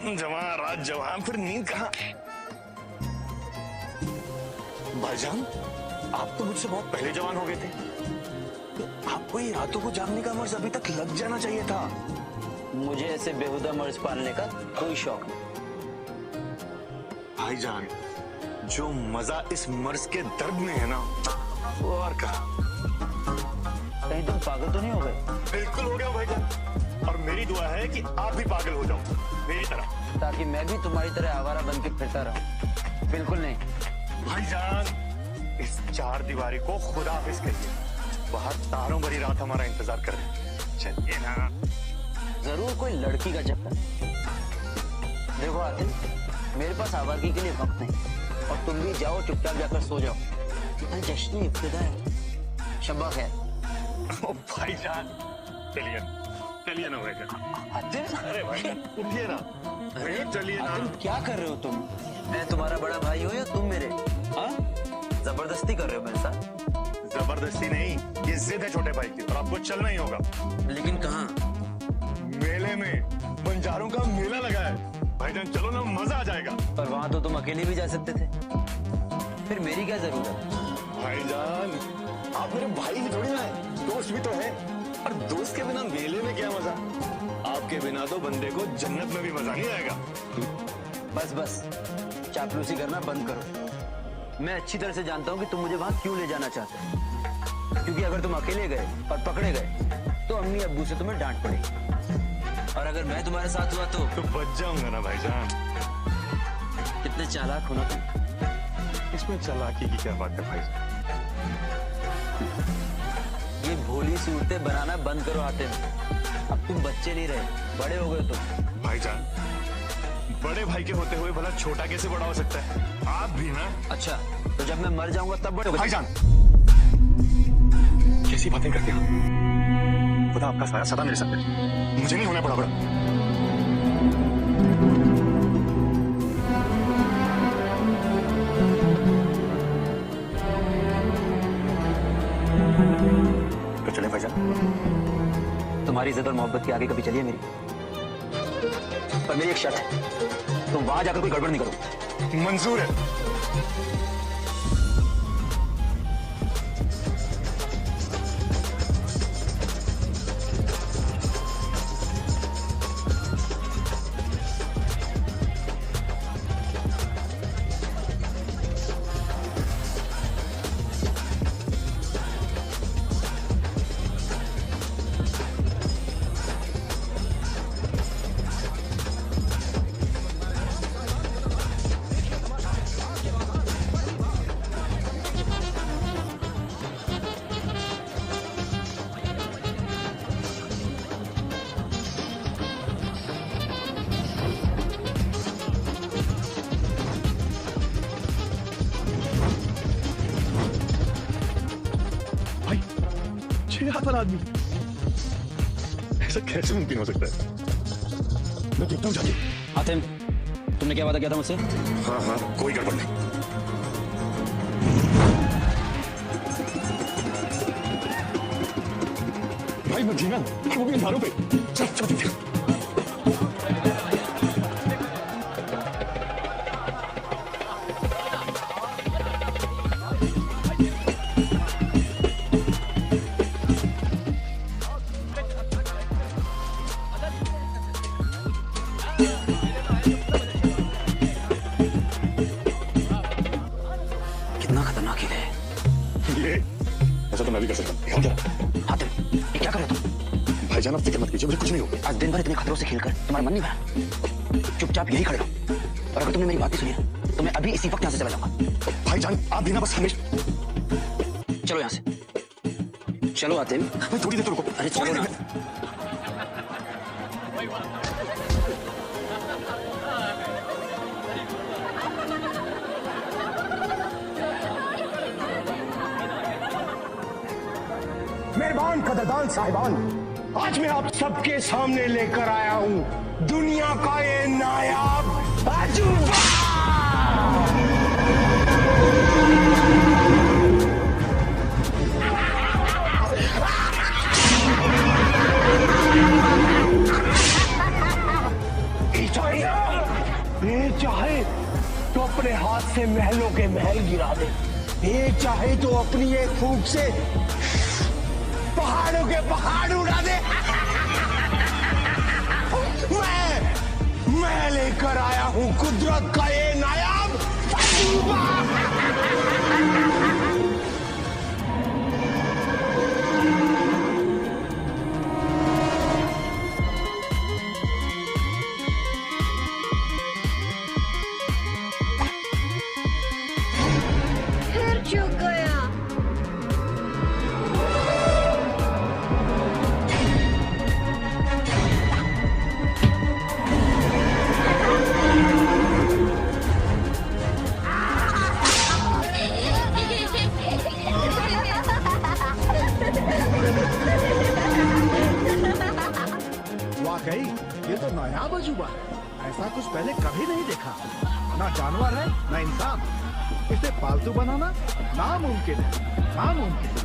जवान रात जवान फिर नींद कहाँ? भाईजान, आप तो मुझसे बहुत पहले जवान हो गए थे। तो आपको ये रातों को जागने का मर्ज अभी तक लग जाना चाहिए था। मुझे ऐसे बेहुदा मर्ज पालने का कोई शौक नहीं। भाईजान, जो मजा इस मर्ज के दर्द में है ना, वो और कहा। कहीं तुम पागल तो नहीं हो गए? बिल्कुल हो गया भाईजान, और मेरी दुआ है कि आप भी पागल हो जाओ मेरी तरह, ताकि मैं भी तुम्हारी तरह आवारा बन के फिरता रहूं। बिल्कुल नहीं। भाईजान, इस चार दीवारी को खुदा हाफिज कहिए। बाहर तारों भरी रात हमारा इंतजार कर रही है। चलिए ना। जरूर कोई लड़की का चक्कर। देखो आतिफ, मेरे पास आवारगी के लिए वक्त नहीं, और तुम भी जाओ, चुपचाप जाकर सो जाओ। कल जश्न इब्तिदा है। शब्बा खैर। ओ भाईजान, चलिए चलिए ना भाईजान। आतिफ, अरे भाईजान उठिए ना। अरे चलिए ना। आतिफ, क्या कर रहे हो तुम? मैं तुम्हारा बड़ा भाई हूँ या तुम मेरे? हाँ, जबरदस्ती कर रहे हो मेरे साथ? जबरदस्ती नहीं, ये जिद है छोटे भाई की, और आपको चलना ही होगा। लेकिन कहाँ? मेले में, बंजारों का मेला लगा है भाईजान, चलो ना, मजा आ जाएगा। पर वहां तो तुम अकेले भी जा सकते थे, फिर मेरी क्या जरूरत? भाईजान, आप मेरे भाई ही थोड़ी ना है, दोस्त भी तो है, और दोस्त के बिना मेले में क्या मजा। आपके बिना तो बंदे को जन्नत में भी मजा नहीं आएगा। बस बस, चापलूसी करना बंद करो। मैं अच्छी तरह से जानता हूँ कि तुम मुझे वहां क्यों ले जाना चाहते हो, क्योंकि अगर तुम अकेले गए और पकड़े गए तो अम्मी अब्बू से तुम्हें डांट पड़ेगी, और अगर मैं तुम्हारे साथ हुआ तो बच जाऊंगा ना भाईजान। कितने चालाक हो ना तुम। इसमें चालाकी की क्या बात है भाईजान? ये भोली सूरतें बनाना बंद करो आतिफ। अब तुम बच्चे नहीं रहे, बड़े हो गए तुम। भाईजान, बड़े भाई के होते हुए भला छोटा कैसे बड़ा हो सकता है? आप भी ना। अच्छा, तो जब मैं मर जाऊंगा तब बड़े हो? भाईजान, कैसी बातें करते हैं? खुदा आपका साया सदा मेरे साथ है, मुझे नहीं होना पड़ा बड़ा। तो चले भाईजान। तुम्हारी इज्जत और मोहब्बत के आगे कभी चलिए मेरी, पर मेरी एक शर्त है, तुम वहां जाकर कोई गड़बड़ नहीं करो। मंजूर है। वाला आदमी, ऐसा कैसे मुमकिन हो सकता है? मैं देखता हूँ जाके। आतिम, तुमने क्या वादा किया था मुझसे? हाँ हाँ, कोई गड़बड़ नहीं। भाई मदीना, वो भी अंधारों पे। चल चल चल। कितना खतरनाक है ये ऐसा तो मैं भी कर सकता हूँ। क्या? आतिम, ये क्या कर रहे हो तुम? भाईजान, आप फिक्र मत कीजिए, मुझे कुछ नहीं होगा। आज दिन भर इतने खतरों से खेलकर तुम्हारा मन नहीं भरा? चुपचाप यही खड़े रहो, और अगर तुमने मेरी बात नहीं सुनी तो मैं अभी इसी वक्त यहाँ से चला जाऊंगा। भाईजान, आप भी ना बस हमेशा। चलो यहाँ से, चलो आतिम। भाई थोड़ी देर तो रुको। अरे चलो ना। मेहरबान कदरदान साहिबान, आज मैं आप सबके सामने लेकर आया हूं दुनिया का ये नायाब अजूबा। इटालिया महल गिरा दे। ये चाहे तो अपनी एक फूंक से पहाड़ों के पहाड़ उड़ा दे। मैं लेकर आया हूं कुदरत का ये नायाब तजुर्बा। फिर चूक गया। वाकई ये तो नायाब अजूबा है। ऐसा कुछ पहले कभी नहीं देखा। ना जानवर है ना इंसान, इसे पालतू बनाना नामुमकिन है, नामुमकिन।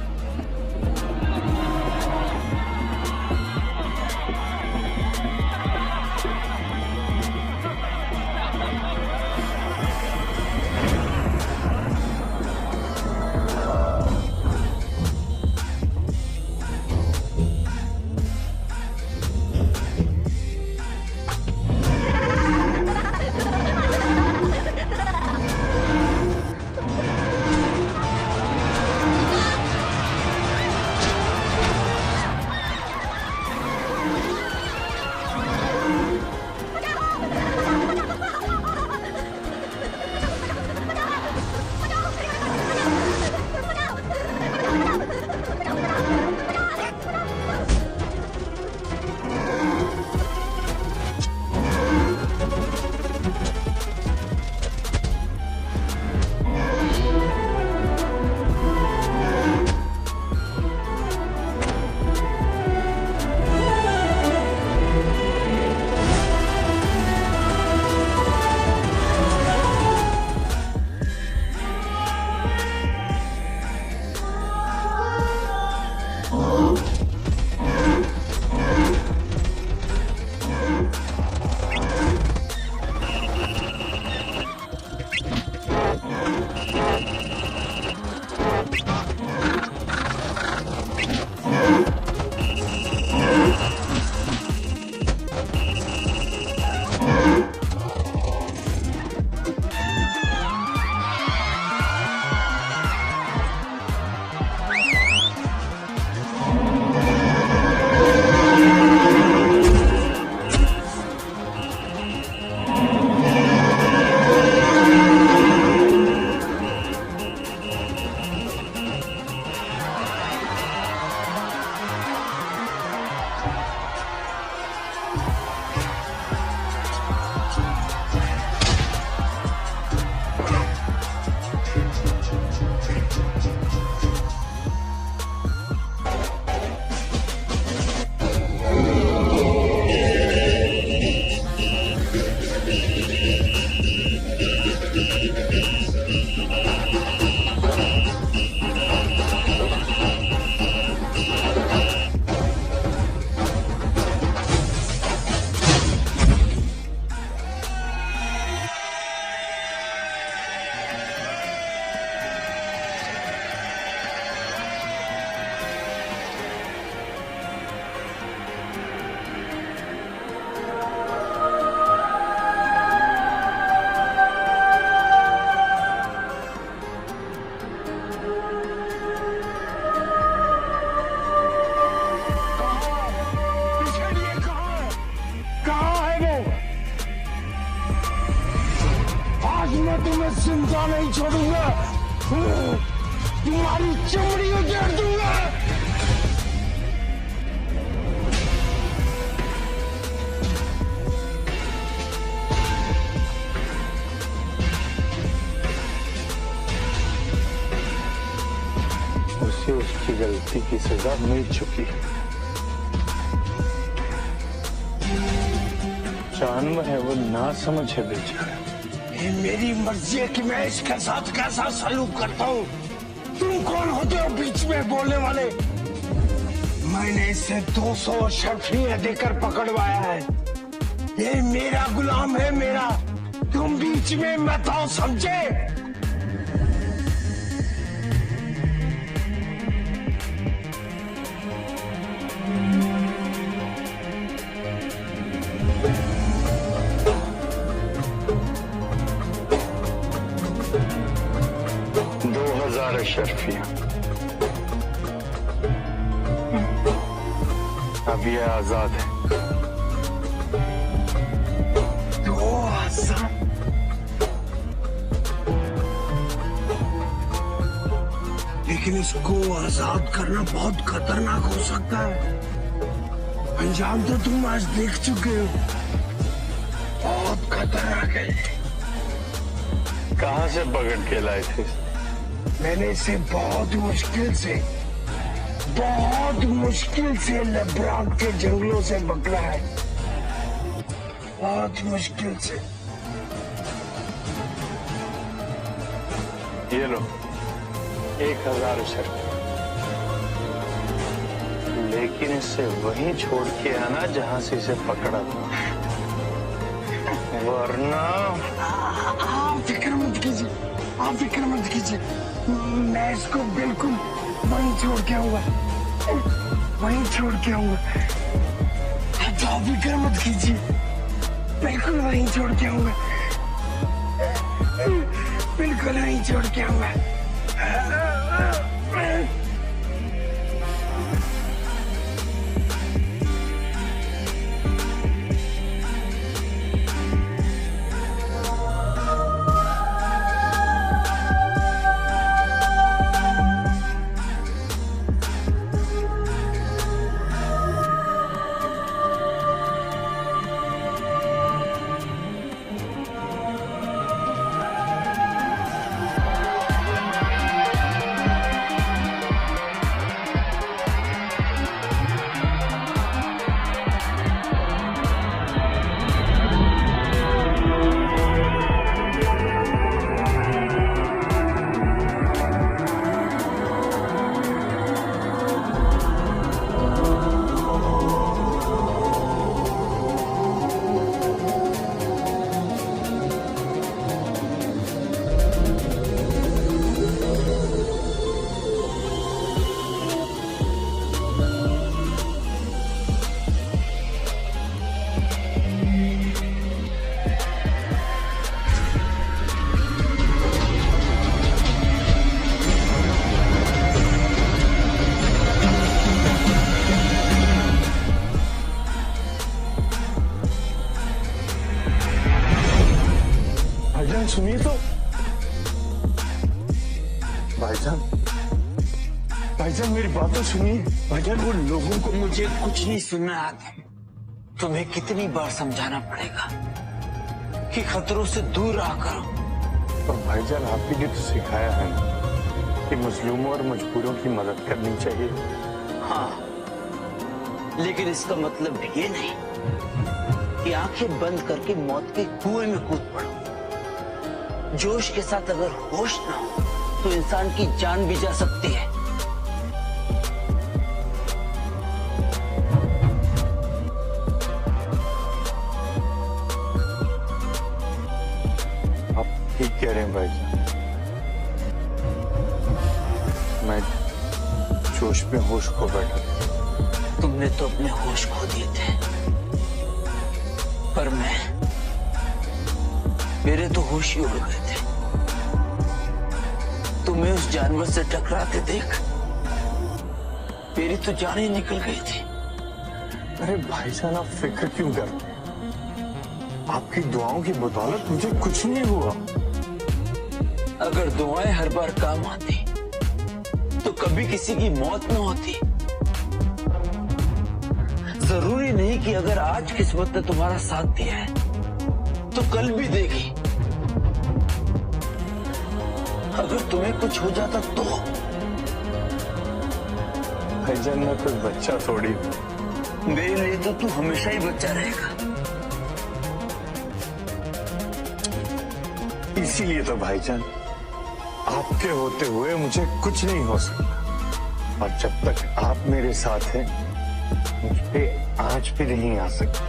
तुम्हें जिंदा नहीं छोड़ूंगा, तुम्हारी चमड़ी उधेड़ दूंगा। उसे उसकी गलती की सजा मिल चुकी है। जानवर है वो, ना समझ है बेचारा। ये मेरी मर्जी है कि मैं इसके साथ कैसा सलूक करता हूँ। तुम कौन होते हो बीच में बोलने वाले? मैंने इसे 200 शर्फियां देकर पकड़वाया है। ये मेरा गुलाम है, मेरा। तुम बीच में मत आओ, समझे? अशरफिया, अब ये आजाद है। तो आजाद? लेकिन इसको आजाद करना बहुत खतरनाक हो सकता है। अंजाम तो तुम आज देख चुके हो, बहुत खतरनाक है। कहां से पकड़ के लाए थे? मैंने इसे बहुत मुश्किल से लेब्रान के जंगलों से पकड़ा है, बहुत मुश्किल से। ये लो 1000 अशरफिया, लेकिन इसे वहीं छोड़ के आना जहां से इसे पकड़ा था, वरना। आप फिक्र मत कीजिए, मैं इसको बिल्कुल वहीं छोड़ के आऊंगा। आप फिक्र मत कीजिए, बिल्कुल वहीं छोड़ के आऊंगा। भाईजान सुनिए तो। भाईजान मेरी बात तो सुनिए। भाईजान वो लोगों को। मुझे कुछ नहीं सुनना आता। तुम्हें कितनी बार समझाना पड़ेगा कि खतरों से दूर रहा करो। पर भाईजान आप ही ने तो सिखाया है ना कि मजलूमों और मजबूरों की मदद करनी चाहिए। हाँ, लेकिन इसका मतलब ये नहीं कि आंखें बंद करके मौत के कुएं में कूद पड़ो। जोश के साथ अगर होश ना हो तो इंसान की जान भी जा सकती है। आप ठीक कह रहे हैं भाईजान। मैं जोश में होश खो बैठा। तुमने तो अपने होश खो दिए थे, पर मेरे तो होश ही उड़ गए थे। तुम्हें उस जानवर से टकराते देख मेरी तो जान ही निकल गई थी। अरे भाईजान आप फिक्र क्यों करते हैं? आपकी दुआओं की बदौलत मुझे कुछ नहीं हुआ। अगर दुआएं हर बार काम आती तो कभी किसी की मौत न होती। जरूरी नहीं कि अगर आज किस्मत ने तुम्हारा साथ दिया है तो कल भी देगी। अगर तुम्हें कुछ हो जाता तो? भाईजान मैं कोई बच्चा थोड़ी हूं। मेरे लिए तो तू हमेशा ही बच्चा रहेगा। इसीलिए तो भाईजान आपके होते हुए मुझे कुछ नहीं हो सकता। और जब तक आप मेरे साथ हैं मुझ पे आंच भी नहीं आ सकती।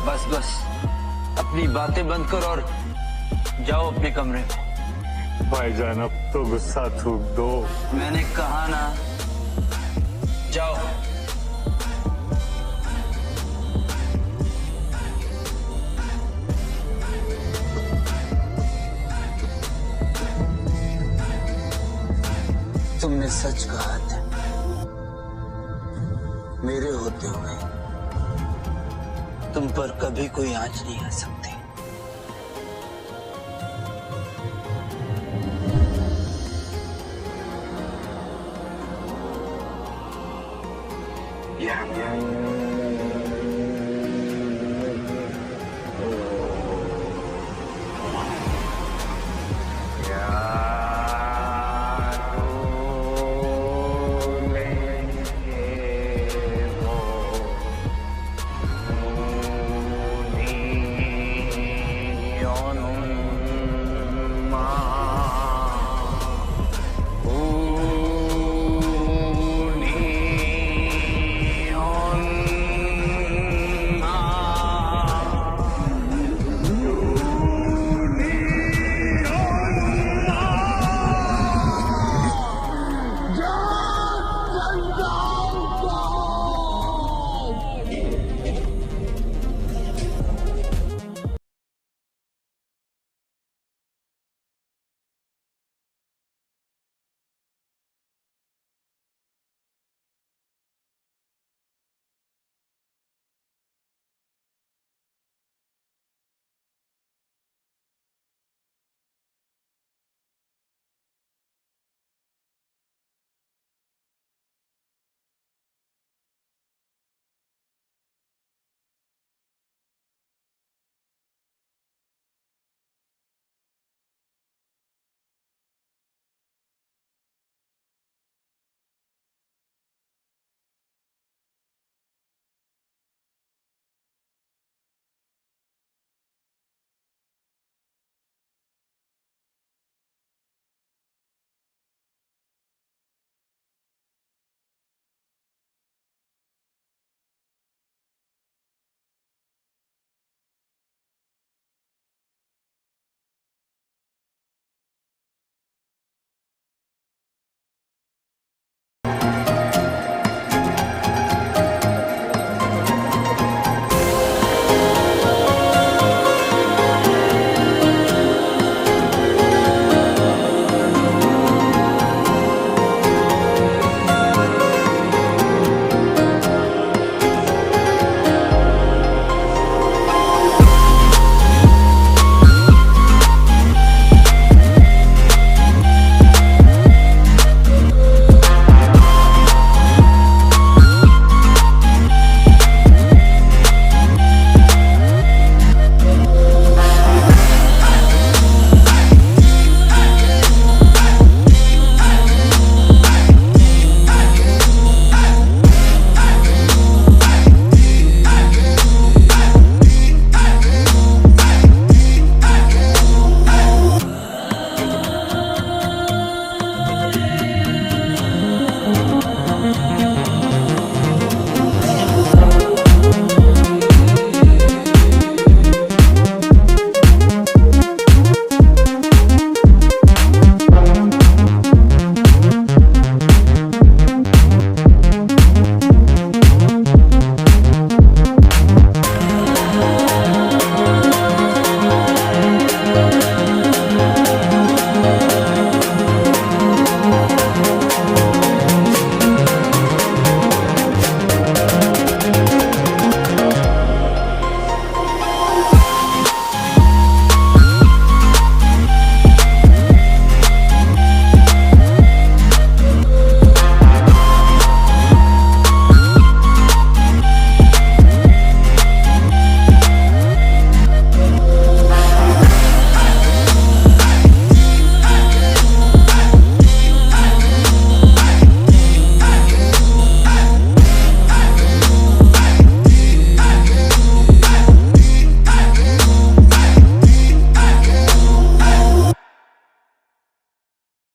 बस बस अपनी बातें बंद करो और जाओ अपने कमरे में। भाईजान अब तो गुस्सा थूक दो। मैंने कहा ना, जाओ। का हाथ है। मेरे होते हुए तुम पर कभी कोई आंच नहीं आ सकती। ये